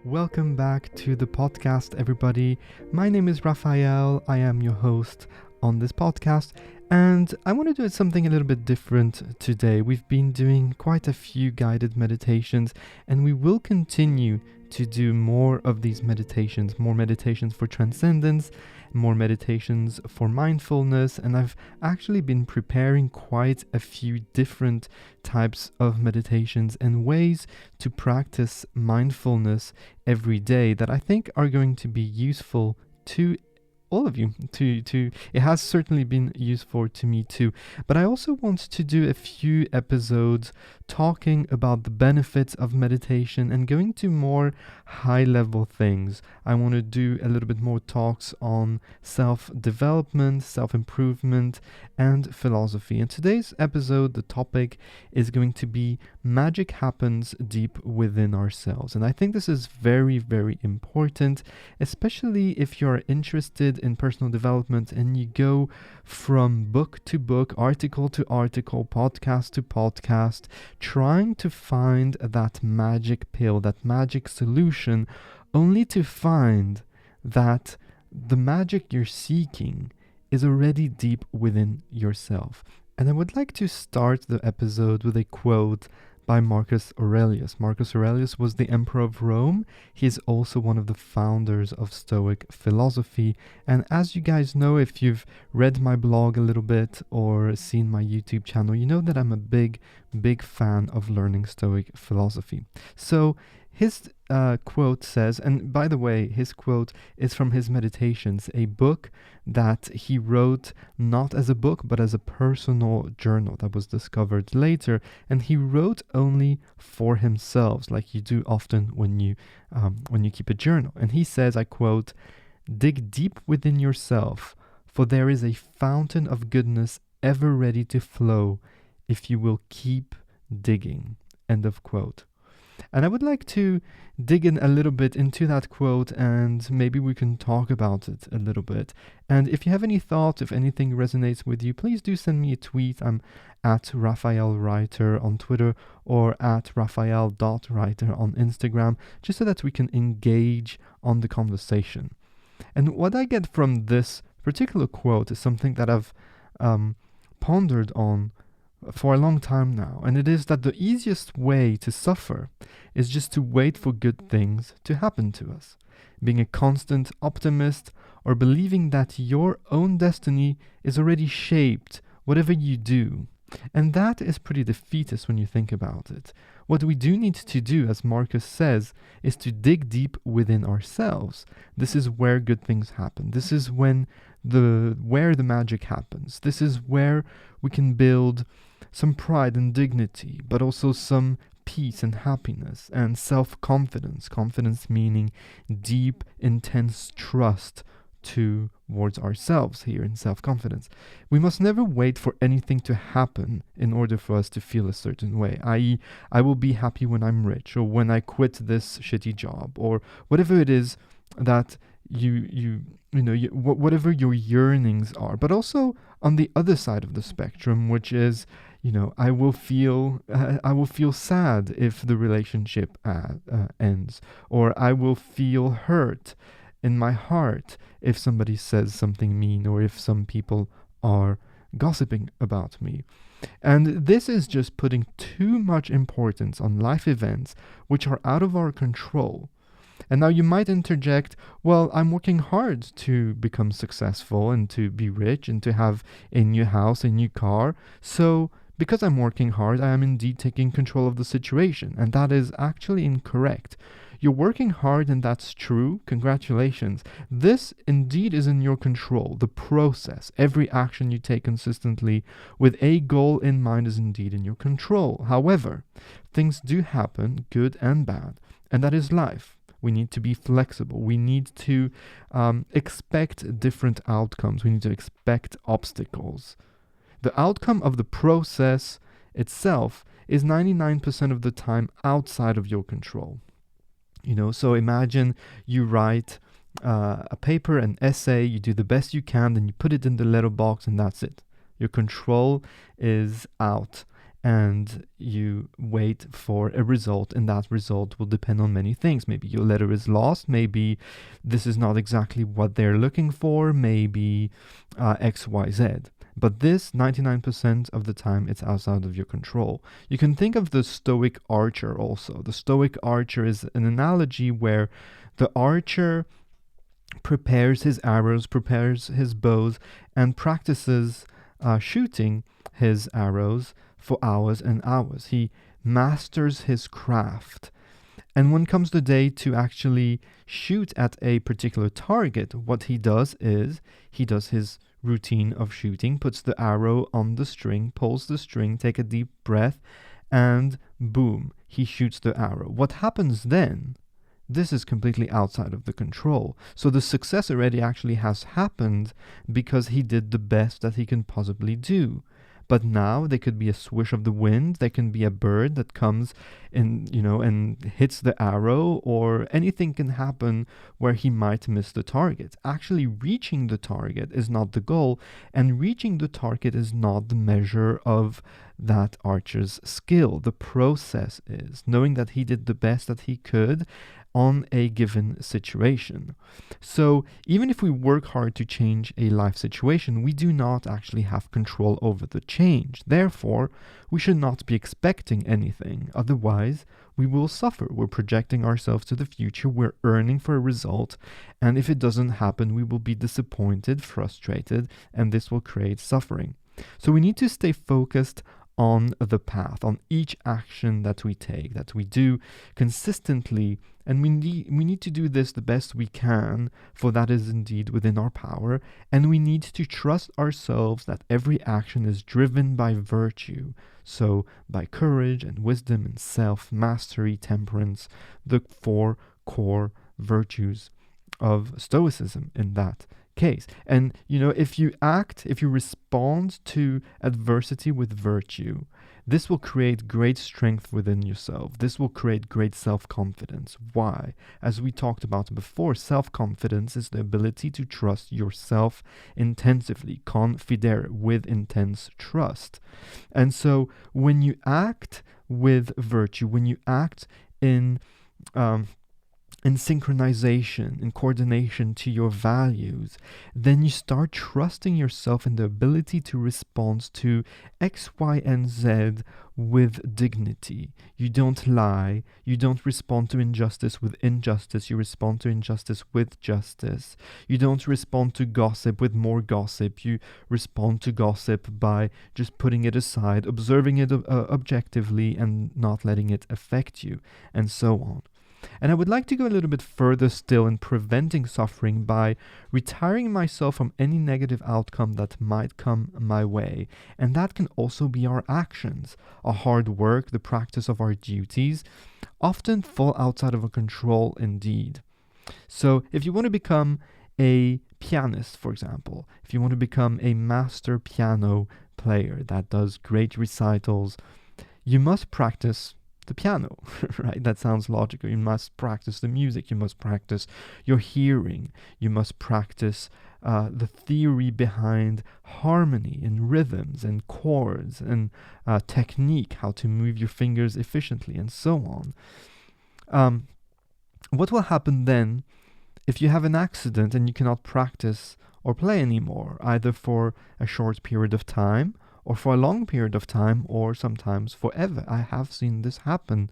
Welcome back to the podcast, everybody. My name is Raphael. I am your host on this podcast, and I want to do something a little bit different today. We've been doing quite a few guided meditations, and we will continue to do more of these meditations, more meditations for transcendence, more meditations for mindfulness, and I've actually been preparing quite a few different types of meditations and ways to practice mindfulness every day that I think are going to be useful to all of you. It has certainly been useful to me too. But I also want to do a few episodes talking about the benefits of meditation and going to more high-level things. I want to do a little bit more talks on self-development, self-improvement, and philosophy. In today's episode, the topic is going to be magic happens deep within ourselves. And I think this is very, very important, especially if you're interested in personal development and you go from book to book, article to article, podcast to podcast, trying to find that magic pill, that magic solution, only to find that the magic you're seeking is already deep within yourself. And I would like to start the episode with a quote by Marcus Aurelius. Marcus Aurelius was the emperor of Rome. He is also one of the founders of stoic philosophy. And as you guys know, if you've read my blog a little bit or seen my YouTube channel, you know that I'm a big fan of learning stoic philosophy. So his quote says, and by the way, his quote is from his Meditations, a book that he wrote not as a book, but as a personal journal that was discovered later. And he wrote only for himself, like you do often when you keep a journal. And he says, I quote, "Dig deep within yourself, for there is a fountain of goodness ever ready to flow if you will keep digging." End of quote. And I would like to dig in a little bit into that quote, and maybe we can talk about it a little bit. And if you have any thoughts, if anything resonates with you, please do send me a tweet. I'm at Raphael Reiter on Twitter or at Raphael.Reiter on Instagram, just so that we can engage on the conversation. And what I get from this particular quote is something that I've pondered on for a long time now, and it is that the easiest way to suffer is just to wait for good things to happen to us. Being a constant optimist or believing that your own destiny is already shaped, whatever you do. And that is pretty defeatist when you think about it. What we do need to do, as Marcus says, is to dig deep within ourselves. This is where good things happen. This is where the magic happens. This is where we can build some pride and dignity, but also some peace and happiness and self-confidence. Confidence meaning deep, intense trust towards ourselves here in self-confidence. We must never wait for anything to happen in order for us to feel a certain way, i.e., I will be happy when I'm rich, or when I quit this shitty job, or whatever it is that whatever your yearnings are. But also on the other side of the spectrum, which is, I will feel sad if the relationship ends, or I will feel hurt in my heart if somebody says something mean, or if some people are gossiping about me. And this is just putting too much importance on life events which are out of our control. And now you might interject, well, I'm working hard to become successful and to be rich and to have a new house, a new car. So because I'm working hard, I am indeed taking control of the situation. And that is actually incorrect. You're working hard, and that's true. Congratulations. This indeed is in your control. The process, every action you take consistently with a goal in mind is indeed in your control. However, things do happen, good and bad, and that is life. We need to be flexible. We need to expect different outcomes. We need to expect obstacles. The outcome of the process itself is 99% of the time outside of your control. So imagine you write a paper, an essay, you do the best you can, then you put it in the letterbox, and that's it. Your control is out. and you wait for a result, and that result will depend on many things. Maybe your letter is lost, maybe this is not exactly what they're looking for, maybe X, Y, Z. But this, 99% of the time, it's outside of your control. You can think of the stoic archer also. The stoic archer is an analogy where the archer prepares his arrows, prepares his bows, and practices shooting his arrows for hours and hours. He masters his craft. And when comes the day to actually shoot at a particular target, what he does is he does his routine of shooting, puts the arrow on the string, pulls the string, take a deep breath, and boom, he shoots the arrow. What happens then? This is completely outside of the control. So the success already actually has happened because he did the best that he can possibly do. But now there could be a swish of the wind, there can be a bird that comes in, and hits the arrow, or anything can happen where he might miss the target. Actually reaching the target is not the goal, and reaching the target is not the measure of that archer's skill. The process is knowing that he did the best that he could on a given situation. So even if we work hard to change a life situation, we do not actually have control over the change. Therefore, we should not be expecting anything. Otherwise, we will suffer. We're projecting ourselves to the future. We're earning for a result. And if it doesn't happen, we will be disappointed, frustrated, and this will create suffering. So we need to stay focused on the path, on each action that we take, that we do consistently, and we need to do this the best we can, for that is indeed within our power, and we need to trust ourselves that every action is driven by virtue, so by courage and wisdom and self-mastery, temperance, the 4 core virtues of Stoicism in that case. And if you respond to adversity with virtue, this will create great strength within yourself. This will create great self-confidence. Why? As we talked about before, self-confidence is the ability to trust yourself intensively, confidere, with intense trust. And so when you act with virtue, when you act in synchronization, in coordination to your values, then you start trusting yourself in the ability to respond to X, Y, and Z with dignity. You don't lie. You don't respond to injustice with injustice. You respond to injustice with justice. You don't respond to gossip with more gossip. You respond to gossip by just putting it aside, observing it objectively, and not letting it affect you, and so on. And I would like to go a little bit further still in preventing suffering by retiring myself from any negative outcome that might come my way. And that can also be our actions. Our hard work, the practice of our duties, often fall outside of our control indeed. So if you want to become a pianist, for example, if you want to become a master piano player that does great recitals, you must practice the piano, right? That sounds logical. You must practice the music. You must practice your hearing. You must practice the theory behind harmony and rhythms and chords and technique, how to move your fingers efficiently, and so on. What will happen then if you have an accident and you cannot practice or play anymore, either for a short period of time or for a long period of time, or sometimes forever? I have seen this happen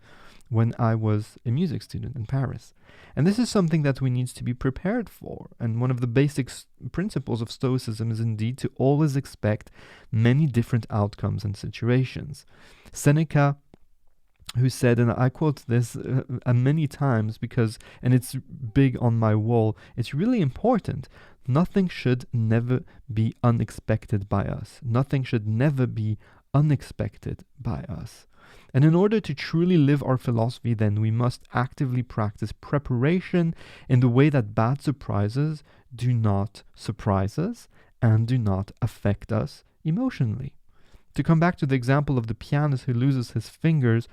when I was a music student in Paris. And this is something that we need to be prepared for. And one of the basic principles of Stoicism is indeed to always expect many different outcomes and situations. Seneca, who said, and I quote this many times and it's big on my wall, it's really important. Nothing should never be unexpected by us. Nothing should never be unexpected by us. And in order to truly live our philosophy, then we must actively practice preparation in the way that bad surprises do not surprise us and do not affect us emotionally. To come back to the example of the pianist who loses his fingers,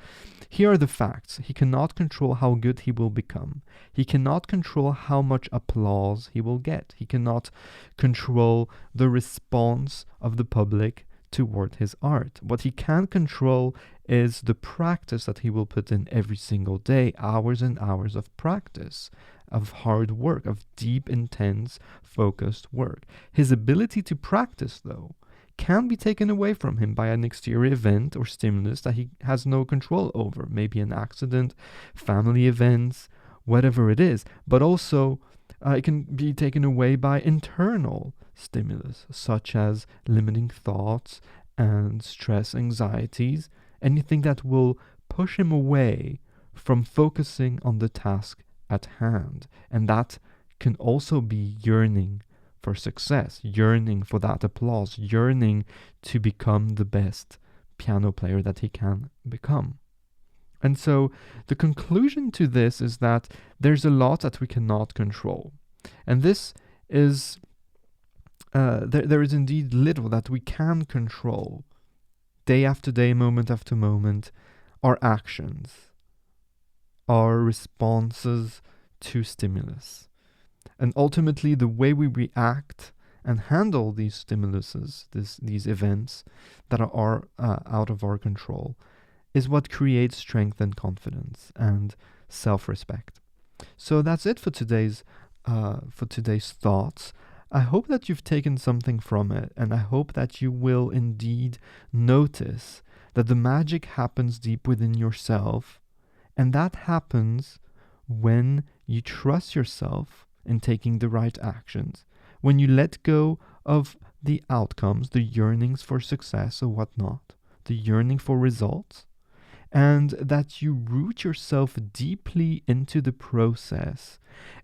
here are the facts. He cannot control how good he will become. He cannot control how much applause he will get. He cannot control the response of the public toward his art. What he can control is the practice that he will put in every single day, hours and hours of practice, of hard work, of deep, intense, focused work. His ability to practice, though, can be taken away from him by an exterior event or stimulus that he has no control over, maybe an accident, family events, whatever it is, but also it can be taken away by internal stimulus, such as limiting thoughts and stress, anxieties, anything that will push him away from focusing on the task at hand. And that can also be yearning for success, yearning for that applause, yearning to become the best piano player that he can become. And so the conclusion to this is that there's a lot that we cannot control. And this is, there is indeed little that we can control. Day after day, moment after moment, our actions, our responses to stimulus. And ultimately, the way we react and handle these stimuluses, these events that are out of our control, is what creates strength and confidence and self-respect. So that's it for today's thoughts. I hope that you've taken something from it, and I hope that you will indeed notice that the magic happens deep within yourself, and that happens when you trust yourself in taking the right actions, when you let go of the outcomes, the yearnings for success or whatnot, the yearning for results, and that you root yourself deeply into the process.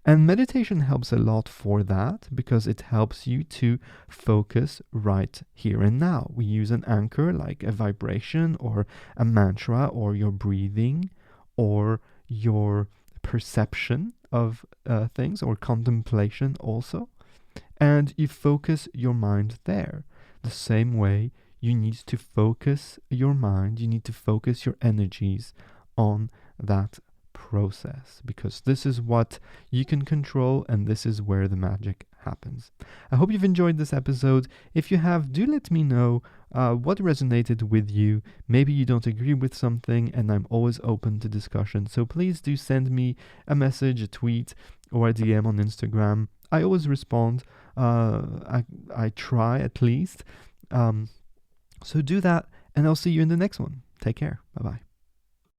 And meditation helps a lot for that, because it helps you to focus right here and now. We use an anchor like a vibration or a mantra or your breathing or your perception of things, or contemplation also. And you focus your mind there. The same way you need to focus your mind, you need to focus your energies on that process, because this is what you can control, and this is where the magic happens. I hope you've enjoyed this episode. If you have, do let me know what resonated with you. Maybe you don't agree with something, and I'm always open to discussion. So please do send me a message, a tweet, or a DM on Instagram. I always respond. I try at least. So do that, and I'll see you in the next one. Take care. Bye-bye.